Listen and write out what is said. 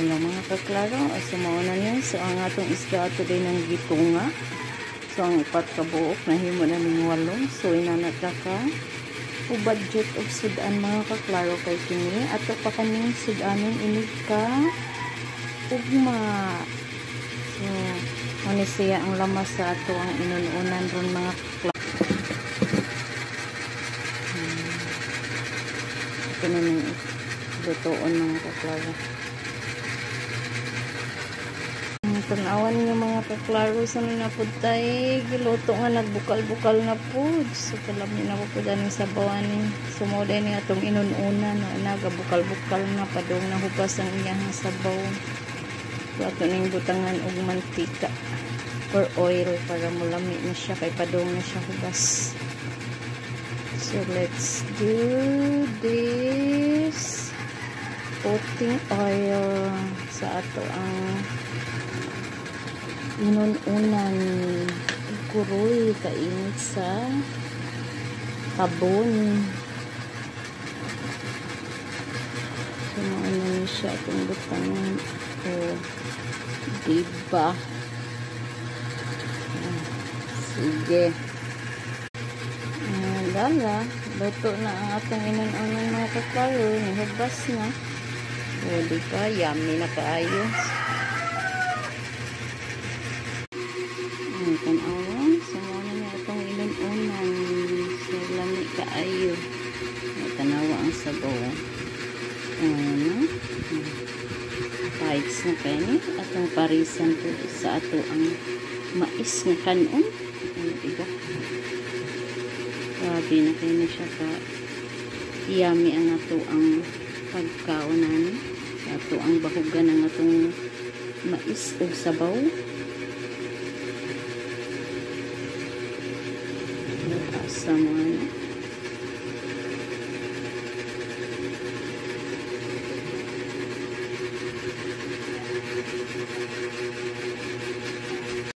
Hello mga kaklaro, sumauna niyo. So ang atong isda ato din ng gitunga. So ang ipat ka buok nahimo na ning 8. So inanata ka o budget of sudan mga kaklaro kay kini ato pa kaning sudanon inig ka ugma. So ano siya ang lamas sa ato ang inununan ron mga kaklaro. Ito na ning lutoon mga kaklaro. Tanawan nga mga kaklaro sa na po tayo giluto nga nagbukal-bukal na po. So kalami na po daning sabawan ni sumuday ni atong inununan no nagabukal-bukal na padong nahupas ang iyang sabaw. So ato ning butangan og mantika or oil para mulami na siya kay padong na siya hubas. So let's do this. Putting oil sa ato ang inununan kuroy kainit sa tabon. So ano na siya itong butangan o diba. Sige lala luto na ang atong inununan mga kaklaro, nihubas na o diba yummy na kaayo. Tanawan so muna niya itong inununan so lami kaayo tanawa ang sabaw pites na kani atong parisan po sa ato ang mais nga kanon diba grabe na kayo siya ka yummy ang ato ang pagkaunan sa ato ang bahugan ng atong mais o sabaw. Someone